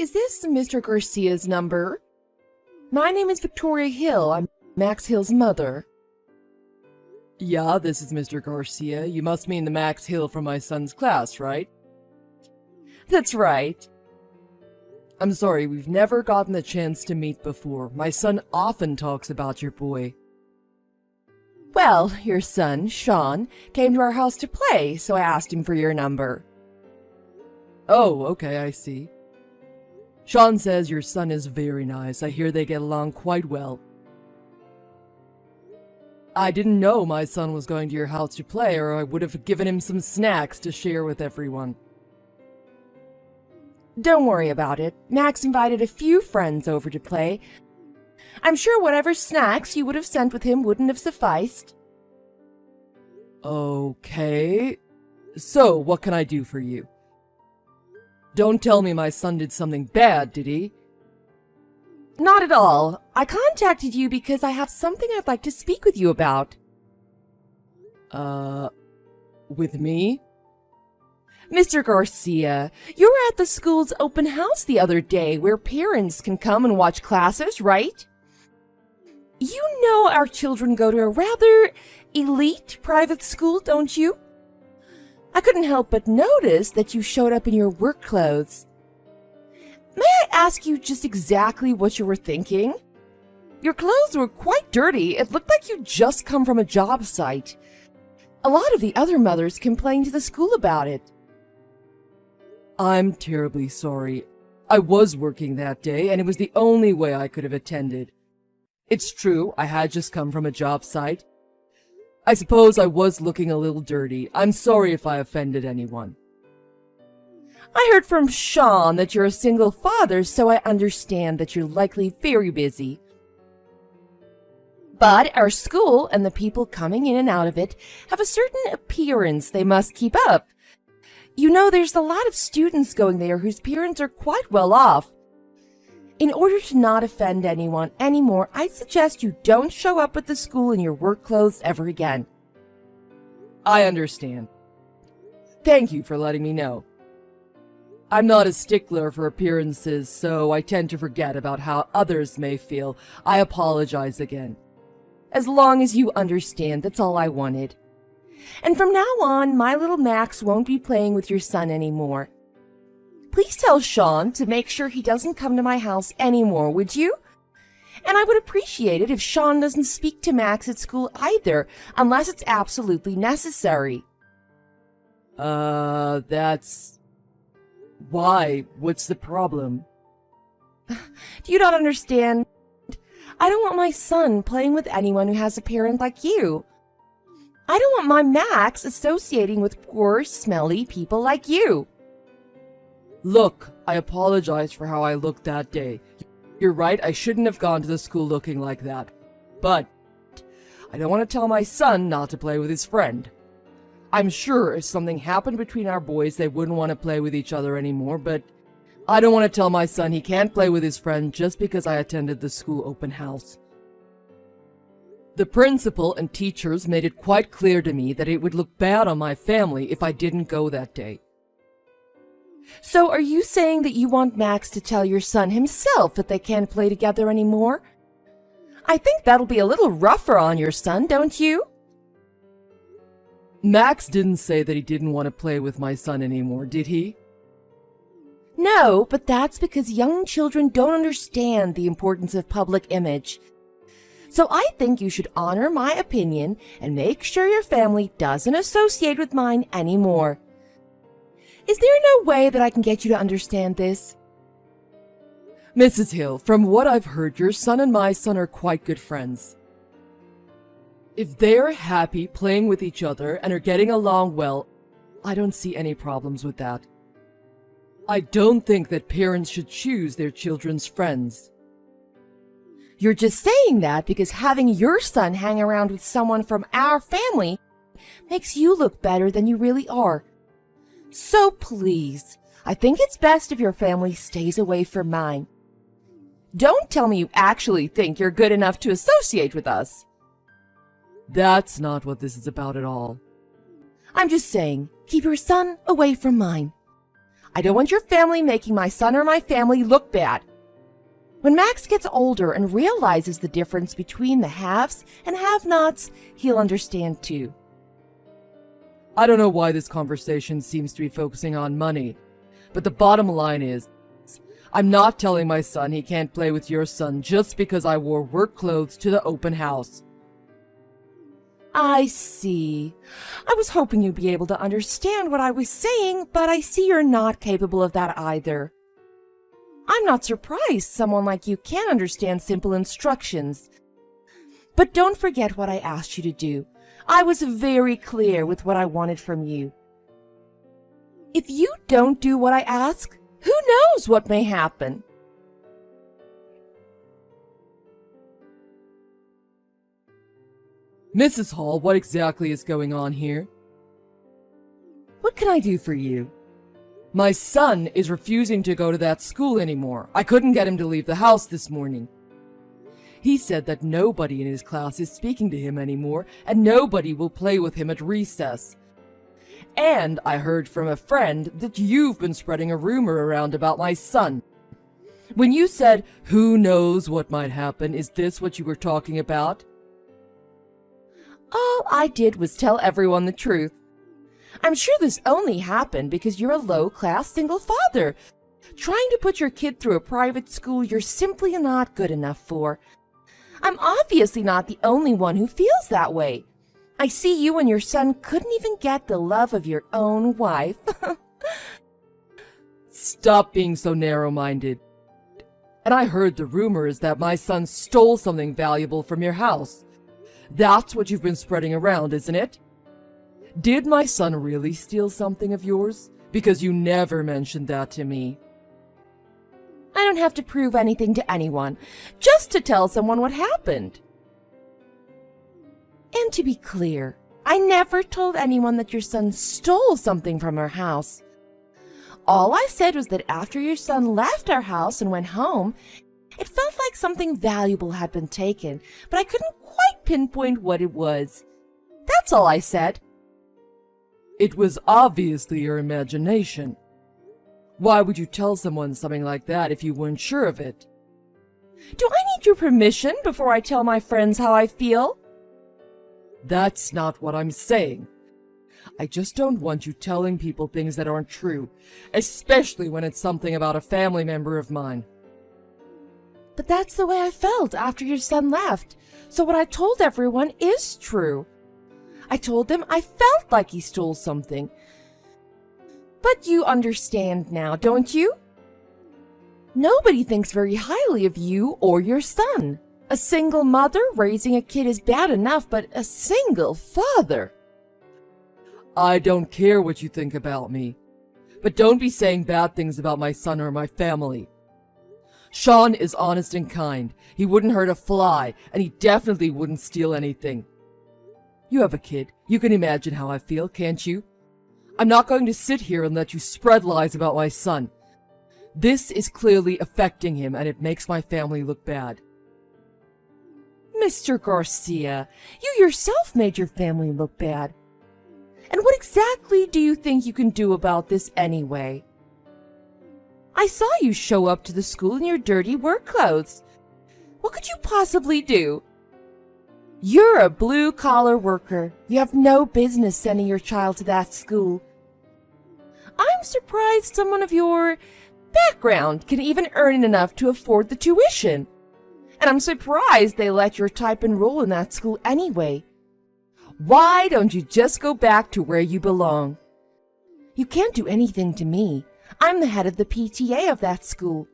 Is this Mr. Garcia's number? My name is Victoria Hill. I'm Max Hill's mother. Yeah, this is Mr. Garcia. You must mean the Max Hill from my son's class, right? That's right. I'm sorry, we've never gotten the chance to meet before. My son often talks about your boy. Well, your son, Sean, came to our house to play, so I asked him for your number. Oh, okay, I see. Sean says your son is very nice. I hear they get along quite well. I didn't know my son was going to your house to play, or I would have given him some snacks to share with everyone. Don't worry about it. Max invited a few friends over to play. I'm sure whatever snacks you would have sent with him wouldn't have sufficed. Okay. So, what can I do for you? Don't tell me my son did something bad, did he? Not at all. I contacted you because I have something I'd like to speak with you about. With me? Mr. Garcia, you were at the school's open house the other day where parents can come and watch classes, right? You know our children go to a rather elite private school, don't you? I couldn't help but notice that you showed up in your work clothes. May I ask you just exactly what you were thinking? Your clothes were quite dirty. It looked like you'd just come from a job site. A lot of the other mothers complained to the school about it. I'm terribly sorry. I was working that day, and it was the only way I could have attended. It's true, I had just come from a job site. I suppose I was looking a little dirty. I'm sorry if I offended anyone. I heard from Sean that you're a single father, so I understand that you're likely very busy. But our school and the people coming in and out of it have a certain appearance they must keep up. You know, there's a lot of students going there whose parents are quite well off. In order to not offend anyone anymore, I suggest you don't show up at the school in your work clothes ever again. I understand. Thank you for letting me know. I'm not a stickler for appearances, so I tend to forget about how others may feel. I apologize again. As long as you understand, that's all I wanted. And from now on, my little Max won't be playing with your son anymore. Please tell Sean to make sure he doesn't come to my house anymore, would you? And I would appreciate it if Sean doesn't speak to Max at school either, unless it's absolutely necessary. That's... Why? What's the problem? Do you not understand? I don't want my son playing with anyone who has a parent like you. I don't want my Max associating with poor, smelly people like you. Look, I apologize for how I looked that day. You're right, I shouldn't have gone to the school looking like that. But I don't want to tell my son not to play with his friend. I'm sure if something happened between our boys, they wouldn't want to play with each other anymore, but I don't want to tell my son he can't play with his friend just because I attended the school open house. The principal and teachers made it quite clear to me that it would look bad on my family if I didn't go that day. So are you saying that you want Max to tell your son himself that they can't play together anymore? I think that'll be a little rougher on your son, don't you? Max didn't say that he didn't want to play with my son anymore, did he? No, but that's because young children don't understand the importance of public image. So I think you should honor my opinion and make sure your family doesn't associate with mine anymore. Is there no way that I can get you to understand this? Mrs. Hill, from what I've heard, your son and my son are quite good friends. If they're happy playing with each other and are getting along well, I don't see any problems with that. I don't think that parents should choose their children's friends. You're just saying that because having your son hang around with someone from our family makes you look better than you really are. So please, I think it's best if your family stays away from mine. Don't tell me you actually think you're good enough to associate with us. That's not what this is about at all. I'm just saying, keep your son away from mine. I don't want your family making my son or my family look bad. When Max gets older and realizes the difference between the haves and have-nots, he'll understand too. I don't know why this conversation seems to be focusing on money, but the bottom line is, I'm not telling my son he can't play with your son just because I wore work clothes to the open house. I see. I was hoping you'd be able to understand what I was saying, but I see you're not capable of that either. I'm not surprised someone like you can't understand simple instructions. But don't forget what I asked you to do. I was very clear with what I wanted from you. If you don't do what I ask, who knows what may happen? Mrs. Hall, what exactly is going on here? What can I do for you? My son is refusing to go to that school anymore. I couldn't get him to leave the house this morning. He said that nobody in his class is speaking to him anymore, and nobody will play with him at recess. And I heard from a friend that you've been spreading a rumor around about my son. When you said, "Who knows what might happen," is this what you were talking about? All I did was tell everyone the truth. I'm sure this only happened because you're a low-class single father, trying to put your kid through a private school you're simply not good enough for. I'm obviously not the only one who feels that way. I see you and your son couldn't even get the love of your own wife. Stop being so narrow-minded. And I heard the rumors that my son stole something valuable from your house. That's what you've been spreading around, isn't it? Did my son really steal something of yours? Because you never mentioned that to me. I don't have to prove anything to anyone, just to tell someone what happened. And to be clear, I never told anyone that your son stole something from our house. All I said was that after your son left our house and went home, it felt like something valuable had been taken, but I couldn't quite pinpoint what it was. That's all I said. It was obviously your imagination. Why would you tell someone something like that if you weren't sure of it? Do I need your permission before I tell my friends how I feel? That's not what I'm saying. I just don't want you telling people things that aren't true, especially when it's something about a family member of mine. But that's the way I felt after your son left, so what I told everyone is true. I told them I felt like he stole something. But you understand now, don't you? Nobody thinks very highly of you or your son. A single mother raising a kid is bad enough, but a single father. I don't care what you think about me, but don't be saying bad things about my son or my family. Sean is honest and kind. He wouldn't hurt a fly, and he definitely wouldn't steal anything. You have a kid. You can imagine how I feel, can't you? I'm not going to sit here and let you spread lies about my son. This is clearly affecting him, and it makes my family look bad. Mr. Garcia, you yourself made your family look bad. And what exactly do you think you can do about this anyway? I saw you show up to the school in your dirty work clothes. What could you possibly do? You're a blue-collar worker. You have no business sending your child to that school. I'm surprised someone of your background can even earn enough to afford the tuition. And I'm surprised they let your type enroll in that school anyway. Why don't you just go back to where you belong? You can't do anything to me. I'm the head of the PTA of that school.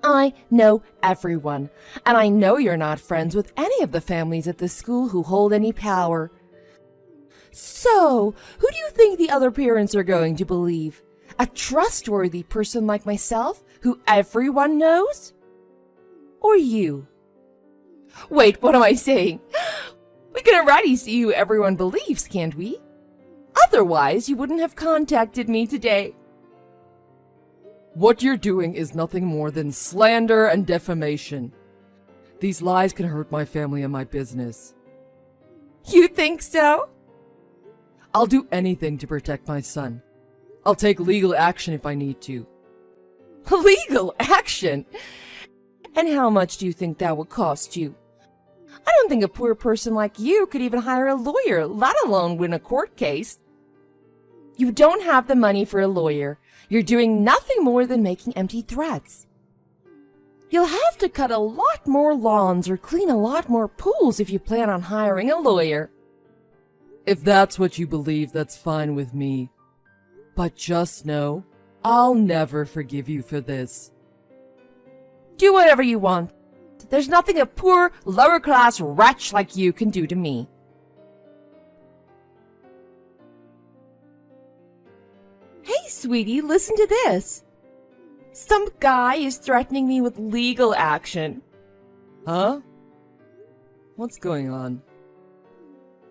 I know everyone, and I know you're not friends with any of the families at the school who hold any power. So, who do you think the other parents are going to believe? A trustworthy person like myself, who everyone knows? Or you? Wait, what am I saying? We can already see who everyone believes, can't we? Otherwise, you wouldn't have contacted me today. What you're doing is nothing more than slander and defamation. These lies can hurt my family and my business. You think so? I'll do anything to protect my son. I'll take legal action if I need to. Legal action? And how much do you think that would cost you? I don't think a poor person like you could even hire a lawyer, let alone win a court case. You don't have the money for a lawyer. You're doing nothing more than making empty threats. You'll have to cut a lot more lawns or clean a lot more pools if you plan on hiring a lawyer. If that's what you believe, that's fine with me. But just know, I'll never forgive you for this. Do whatever you want. There's nothing a poor, lower-class wretch like you can do to me. Hey, sweetie, listen to this. Some guy is threatening me with legal action. Huh? What's going on?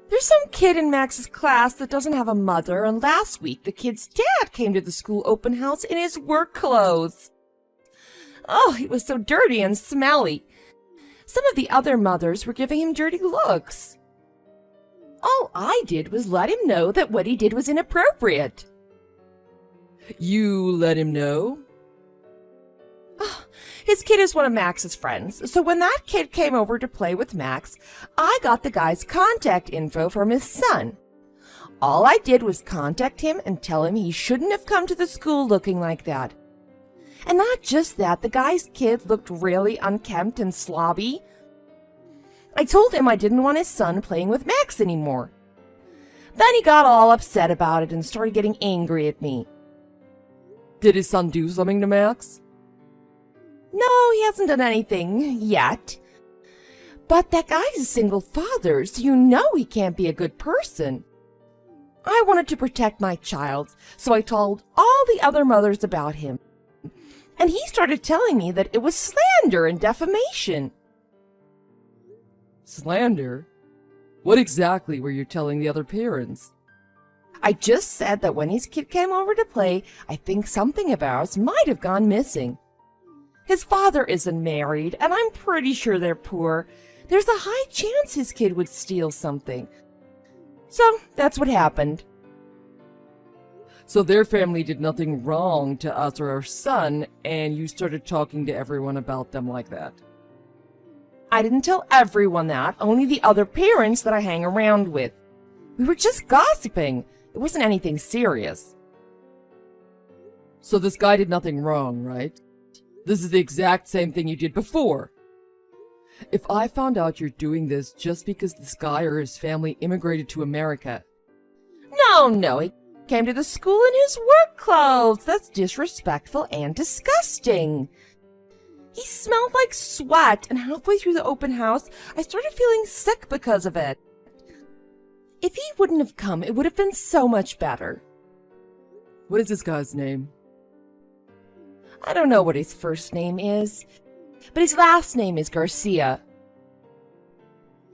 There's some kid in Max's class that doesn't have a mother, and last week the kid's dad came to the school open house in his work clothes. Oh, he was so dirty and smelly. Some of the other mothers were giving him dirty looks. All I did was let him know that what he did was inappropriate. You let him know? His kid is one of Max's friends, so when that kid came over to play with Max, I got the guy's contact info from his son. All I did was contact him and tell him he shouldn't have come to the school looking like that. And not just that, the guy's kid looked really unkempt and slobby. I told him I didn't want his son playing with Max anymore. Then he got all upset about it and started getting angry at me. Did his son do something to Max? No, he hasn't done anything yet. But that guy's a single father, so you know he can't be a good person. I wanted to protect my child, so I told all the other mothers about him. And he started telling me that it was slander and defamation. Slander? What exactly were you telling the other parents? I just said that when his kid came over to play, I think something of ours might have gone missing. His father isn't married, and I'm pretty sure they're poor. There's a high chance his kid would steal something. So that's what happened. So their family did nothing wrong to us or our son, and you started talking to everyone about them like that. I didn't tell everyone that, only the other parents that I hang around with. We were just gossiping. It wasn't anything serious. So this guy did nothing wrong, right? This is the exact same thing you did before. If I found out you're doing this just because this guy or his family immigrated to America. No, he came to the school in his work clothes. That's disrespectful and disgusting. He smelled like sweat, and halfway through the open house, I started feeling sick because of it. If he wouldn't have come, it would have been so much better. What is this guy's name? I don't know what his first name is, but his last name is Garcia.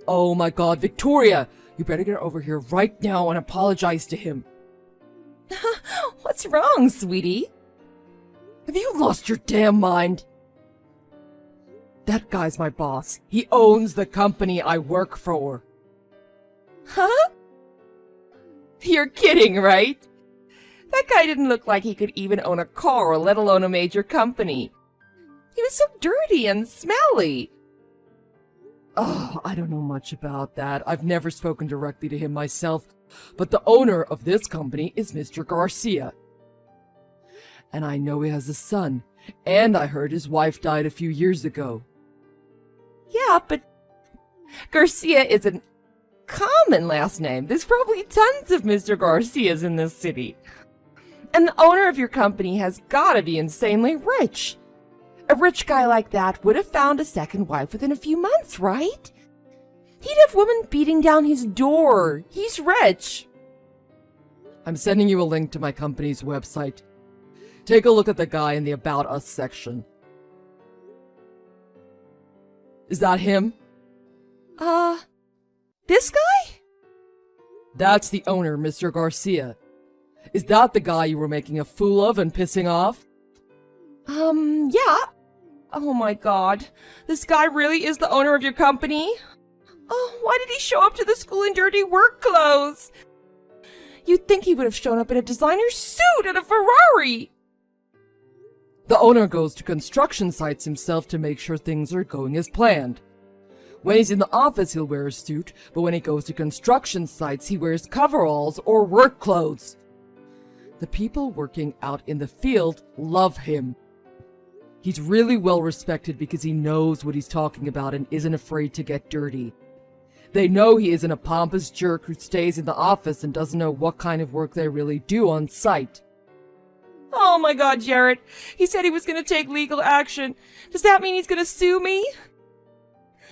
Oh my God, Victoria! You better get over here right now and apologize to him. What's wrong, sweetie? Have you lost your damn mind? That guy's my boss. He owns the company I work for. Huh? You're kidding, right? That guy didn't look like he could even own a car, let alone a major company. He was so dirty and smelly. Oh, I don't know much about that. I've never spoken directly to him myself, but the owner of this company is Mr. Garcia. And I know he has a son, and I heard his wife died a few years ago. Yeah, but Garcia is a common last name. There's probably tons of Mr. Garcias in this city. And the owner of your company has gotta be insanely rich. A rich guy like that would have found a second wife within a few months, right? He'd have women beating down his door. He's rich. I'm sending you a link to my company's website. Take a look at the guy in the About Us section. Is that him? This guy? That's the owner, Mr. Garcia. Is that the guy you were making a fool of and pissing off? Yeah. Oh my God. This guy really is the owner of your company? Oh, why did he show up to the school in dirty work clothes? You'd think he would have shown up in a designer suit and a Ferrari. The owner goes to construction sites himself to make sure things are going as planned. When he's in the office, he'll wear a suit, but when he goes to construction sites, he wears coveralls or work clothes. The people working out in the field love him. He's really well respected because he knows what he's talking about and isn't afraid to get dirty. They know he isn't a pompous jerk who stays in the office and doesn't know what kind of work they really do on site. Oh my God, Jared. He said he was going to take legal action. Does that mean he's going to sue me?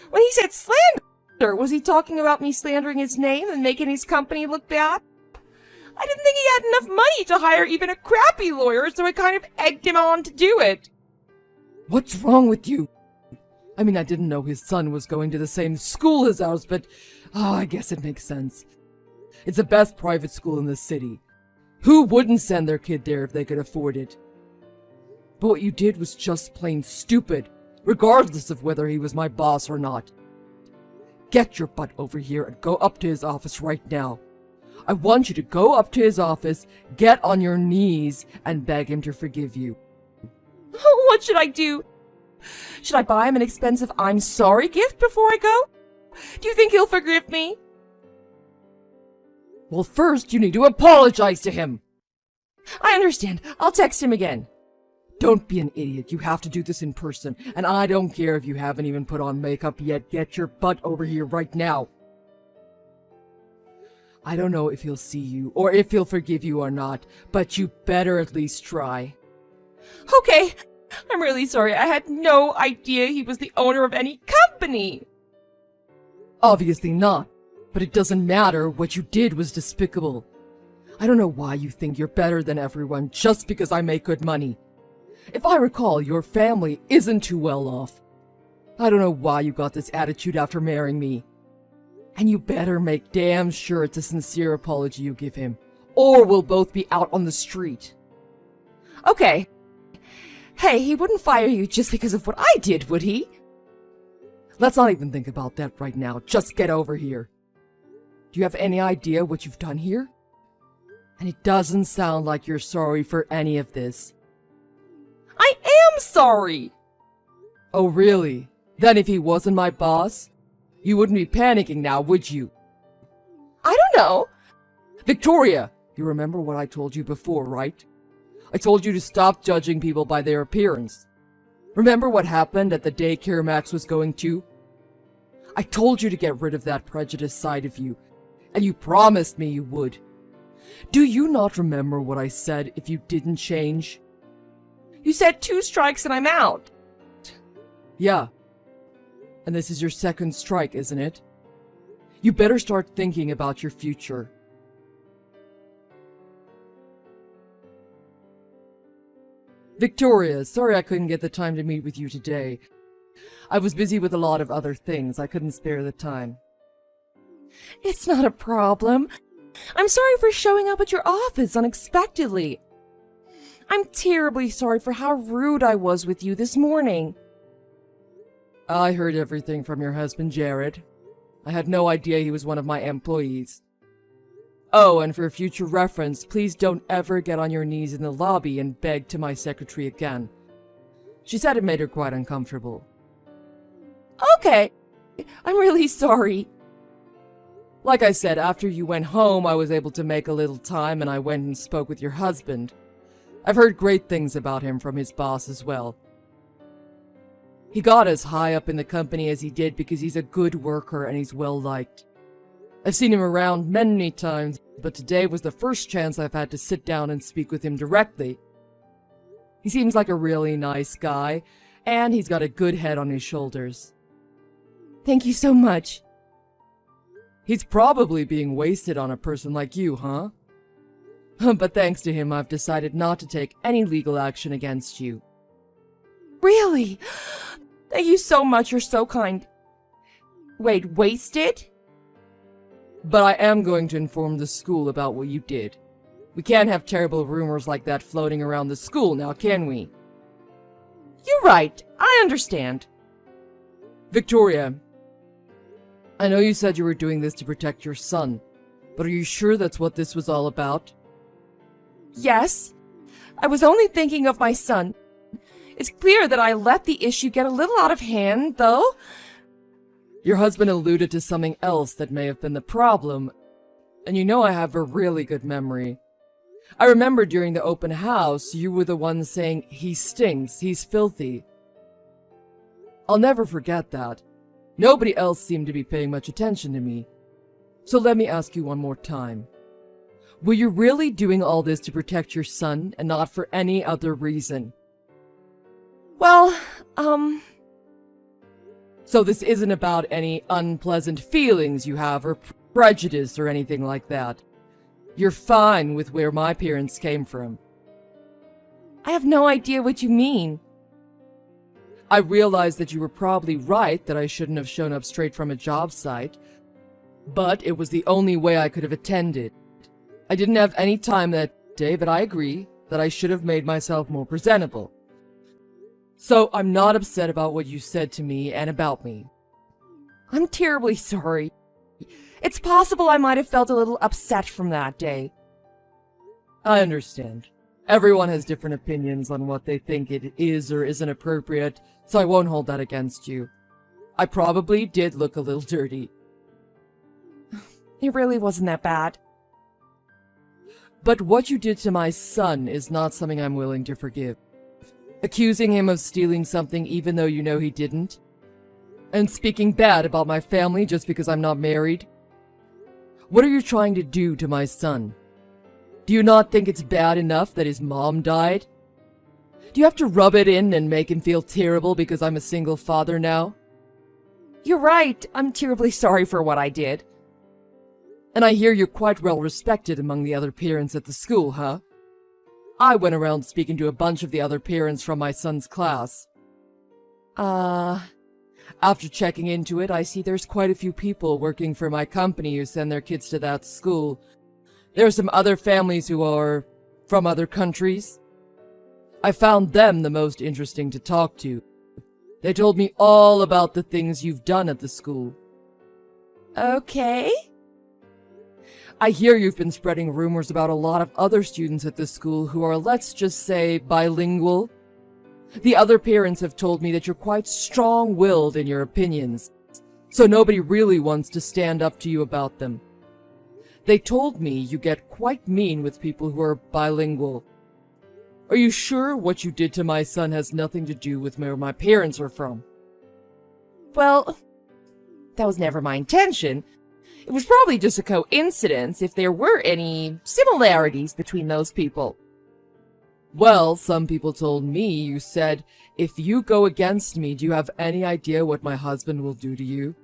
When he said slander, was he talking about me slandering his name and making his company look bad? I didn't think he had enough money to hire even a crappy lawyer, so I kind of egged him on to do it. What's wrong with you? I mean, I didn't know his son was going to the same school as ours, but I guess it makes sense. It's the best private school in the city. Who wouldn't send their kid there if they could afford it? But what you did was just plain stupid, regardless of whether he was my boss or not. Get your butt over here and go up to his office right now. I want you to go up to his office, get on your knees, and beg him to forgive you. What should I do? Should I buy him an expensive I'm sorry gift before I go? Do you think he'll forgive me? Well, first you need to apologize to him. I understand. I'll text him again. Don't be an idiot. You have to do this in person. And I don't care if you haven't even put on makeup yet. Get your butt over here right now. I don't know if he'll see you or if he'll forgive you or not, but you better at least try. Okay. I'm really sorry. I had no idea he was the owner of any company. Obviously not. But it doesn't matter. What you did was despicable. I don't know why you think you're better than everyone just because I make good money. If I recall, your family isn't too well off. I don't know why you got this attitude after marrying me. And you better make damn sure it's a sincere apology you give him, or we'll both be out on the street. Okay. Hey, he wouldn't fire you just because of what I did, would he? Let's not even think about that right now. Just get over here. Do you have any idea what you've done here? And it doesn't sound like you're sorry for any of this. I am sorry! Oh, really? Then if he wasn't my boss, you wouldn't be panicking now, would you? I don't know. Victoria, you remember what I told you before, right? I told you to stop judging people by their appearance. Remember what happened at the daycare Max was going to? I told you to get rid of that prejudice side of you, and you promised me you would. Do you not remember what I said if you didn't change? You said 2 strikes and I'm out. Yeah. And this is your second strike, isn't it? You better start thinking about your future. Victoria, sorry I couldn't get the time to meet with you today. I was busy with a lot of other things. I couldn't spare the time. It's not a problem. I'm sorry for showing up at your office unexpectedly. I'm terribly sorry for how rude I was with you this morning. I heard everything from your husband, Jared. I had no idea he was one of my employees. Oh, and for future reference, please don't ever get on your knees in the lobby and beg to my secretary again. She said it made her quite uncomfortable. Okay. I'm really sorry. Like I said, after you went home, I was able to make a little time and I went and spoke with your husband. I've heard great things about him from his boss as well. He got as high up in the company as he did because he's a good worker and he's well liked. I've seen him around many times, but today was the first chance I've had to sit down and speak with him directly. He seems like a really nice guy, and he's got a good head on his shoulders. Thank you so much. He's probably being wasted on a person like you, huh? But thanks to him, I've decided not to take any legal action against you. Really? Thank you so much, you're so kind. Wait, wasted? But I am going to inform the school about what you did. We can't have terrible rumors like that floating around the school now, can we? You're right. I understand. Victoria, I know you said you were doing this to protect your son, But are you sure that's what this was all about? Yes. I was only thinking of my son. It's clear that I let the issue get a little out of hand, though. Your husband alluded to something else that may have been the problem, and you know I have a really good memory. I remember during the open house, you were the one saying, "He stinks, he's filthy." I'll never forget that. Nobody else seemed to be paying much attention to me. So let me ask you one more time. Were you really doing all this to protect your son and not for any other reason? Well, So this isn't about any unpleasant feelings you have or prejudice or anything like that. You're fine with where my parents came from. I have no idea what you mean. I realize that you were probably right that I shouldn't have shown up straight from a job site, but it was the only way I could have attended. I didn't have any time that day, but I agree that I should have made myself more presentable. So I'm not upset about what you said to me and about me. I'm terribly sorry. It's possible I might have felt a little upset from that day. I understand. Everyone has different opinions on what they think it is or isn't appropriate, so I won't hold that against you. I probably did look a little dirty. It really wasn't that bad. But what you did to my son is not something I'm willing to forgive. Accusing him of stealing something even though you know he didn't. And speaking bad about my family just because I'm not married. What are you trying to do to my son? Do you not think it's bad enough that his mom died? Do you have to rub it in and make him feel terrible because I'm a single father now? You're right. I'm terribly sorry for what I did. And I hear you're quite well respected among the other parents at the school, huh? I went around speaking to a bunch of the other parents from my son's class. After checking into it, I see there's quite a few people working for my company who send their kids to that school. There are some other families who are from other countries. I found them the most interesting to talk to. They told me all about the things you've done at the school. Okay. I hear you've been spreading rumors about a lot of other students at this school who are, let's just say, bilingual. The other parents have told me that you're quite strong-willed in your opinions, so nobody really wants to stand up to you about them. They told me you get quite mean with people who are bilingual. Are you sure what you did to my son has nothing to do with where my parents are from? Well, that was never my intention. It was probably just a coincidence if there were any similarities between those people. Well, some people told me you said, "If you go against me, do you have any idea what my husband will do to you?"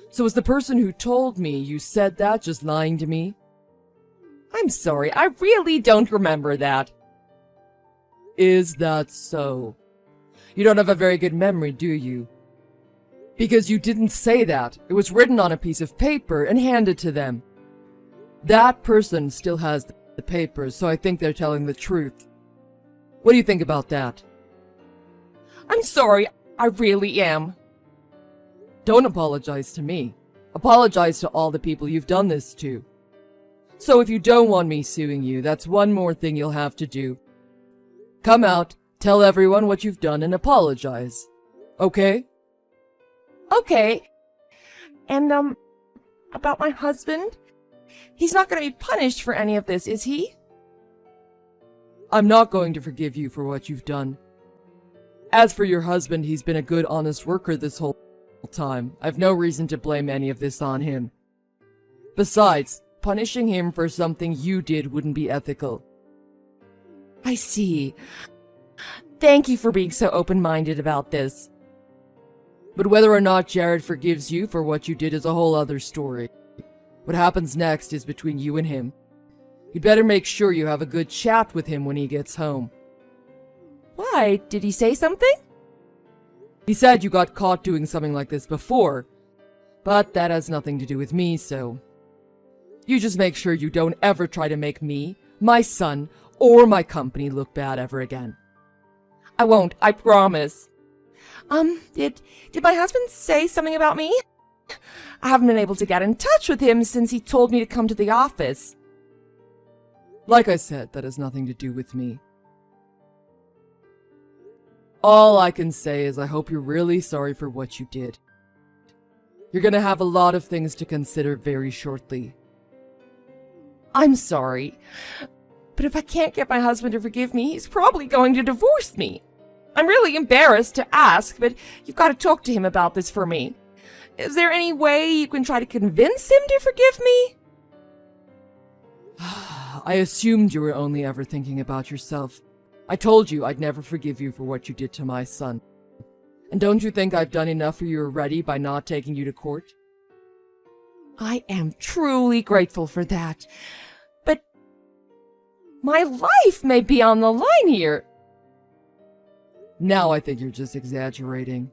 So is the person who told me you said that just lying to me? I'm sorry, I really don't remember that. Is that so? You don't have a very good memory, do you? Because you didn't say that. It was written on a piece of paper and handed to them. That person still has the papers, so I think they're telling the truth. What do you think about that? I'm sorry, I really am. Don't apologize to me. Apologize to all the people you've done this to. So if you don't want me suing you, that's one more thing you'll have to do. Come out, tell everyone what you've done, and apologize. Okay? Okay. And, about my husband? He's not going to be punished for any of this, is he? I'm not going to forgive you for what you've done. As for your husband, he's been a good, honest worker this whole time. I've no reason to blame any of this on him. Besides, punishing him for something you did wouldn't be ethical. I see. Thank you for being so open-minded about this. But whether or not Jared forgives you for what you did is a whole other story. What happens next is between you and him. You'd better make sure you have a good chat with him when he gets home. Why? Did he say something? He said you got caught doing something like this before, but that has nothing to do with me, so... You just make sure you don't ever try to make me, my son, or my company look bad ever again. I won't, I promise. Did my husband say something about me? I haven't been able to get in touch with him since he told me to come to the office. Like I said, that has nothing to do with me. All I can say is I hope you're really sorry for what you did. You're gonna have a lot of things to consider very shortly. I'm sorry, but if I can't get my husband to forgive me, he's probably going to divorce me. I'm really embarrassed to ask, but you've got to talk to him about this for me. Is there any way you can try to convince him to forgive me? I assumed you were only ever thinking about yourself. I told you I'd never forgive you for what you did to my son. And don't you think I've done enough for you already by not taking you to court? I am truly grateful for that. But my life may be on the line here. Now I think you're just exaggerating.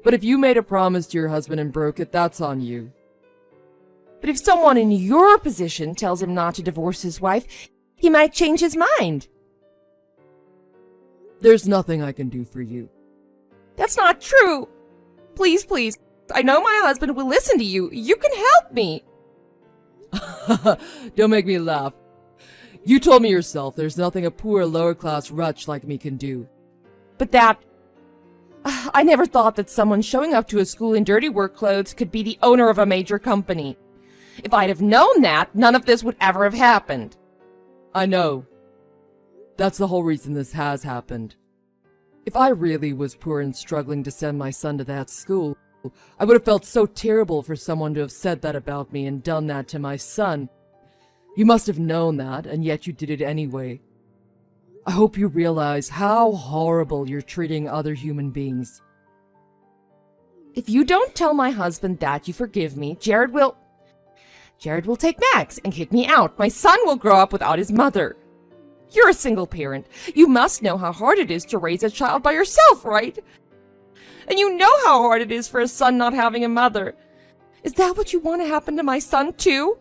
But if you made a promise to your husband and broke it, that's on you. But if someone in your position tells him not to divorce his wife, he might change his mind. There's nothing I can do for you. That's not true. Please, please. I know my husband will listen to you. You can help me. Don't make me laugh. You told me yourself there's nothing a poor lower-class wretch like me can do. But I never thought that someone showing up to a school in dirty work clothes could be the owner of a major company. If I'd have known that, none of this would ever have happened. I know. That's the whole reason this has happened. If I really was poor and struggling to send my son to that school, I would have felt so terrible for someone to have said that about me and done that to my son. You must have known that, and yet you did it anyway. I hope you realize how horrible you're treating other human beings. If you don't tell my husband that you forgive me, Jared will take Max and kick me out. My son will grow up without his mother. You're a single parent. You must know how hard it is to raise a child by yourself, right? And you know how hard it is for a son not having a mother. Is that what you want to happen to my son, too?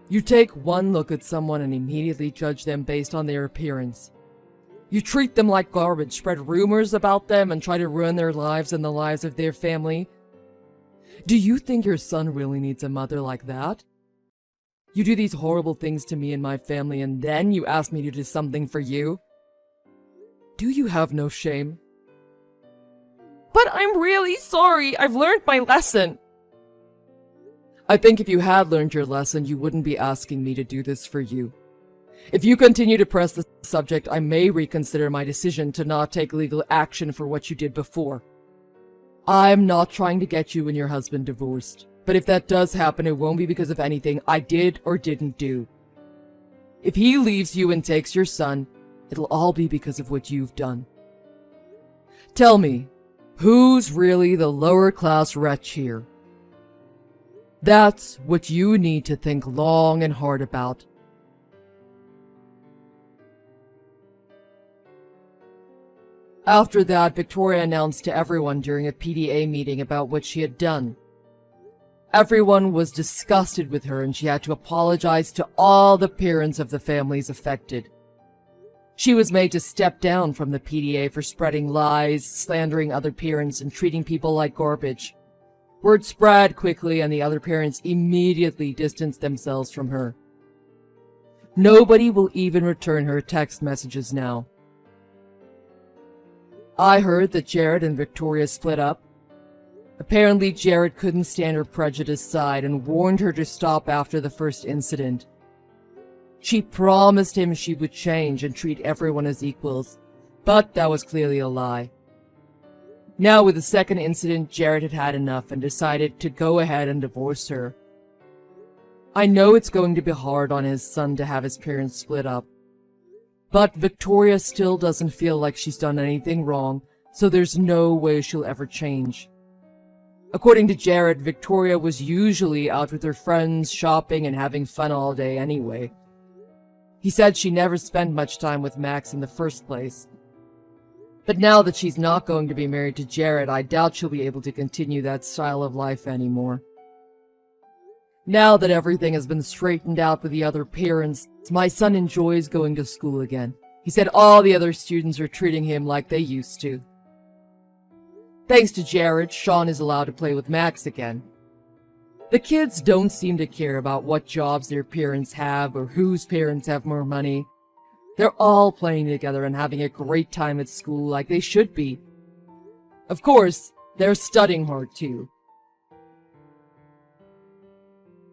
You take one look at someone and immediately judge them based on their appearance. You treat them like garbage, spread rumors about them, and try to ruin their lives and the lives of their family. Do you think your son really needs a mother like that? You do these horrible things to me and my family, and then you ask me to do something for you? Do you have no shame? But I'm really sorry. I've learned my lesson. I think if you had learned your lesson, you wouldn't be asking me to do this for you. If you continue to press the subject, I may reconsider my decision to not take legal action for what you did before. I'm not trying to get you and your husband divorced, but if that does happen, it won't be because of anything I did or didn't do. If he leaves you and takes your son, it'll all be because of what you've done. Tell me, who's really the lower-class wretch here? That's what you need to think long and hard about. After that, Victoria announced to everyone during a PTA meeting about what she had done. Everyone was disgusted with her, and she had to apologize to all the parents of the families affected. She was made to step down from the PTA for spreading lies, slandering other parents, and treating people like garbage. Word spread quickly, and the other parents immediately distanced themselves from her. Nobody will even return her text messages now. I heard that Jared and Victoria split up. Apparently, Jared couldn't stand her prejudice side and warned her to stop after the first incident. She promised him she would change and treat everyone as equals, but that was clearly a lie. Now, with the second incident, Jared had had enough and decided to go ahead and divorce her. I know it's going to be hard on his son to have his parents split up, but Victoria still doesn't feel like she's done anything wrong, so there's no way she'll ever change. According to Jared, Victoria was usually out with her friends, shopping and having fun all day anyway. He said she never spent much time with Max in the first place. But now that she's not going to be married to Jared, I doubt she'll be able to continue that style of life anymore. Now that everything has been straightened out with the other parents, my son enjoys going to school again. He said all the other students are treating him like they used to. Thanks to Jared, Sean is allowed to play with Max again. The kids don't seem to care about what jobs their parents have or whose parents have more money. They're all playing together and having a great time at school like they should be. Of course, they're studying hard too.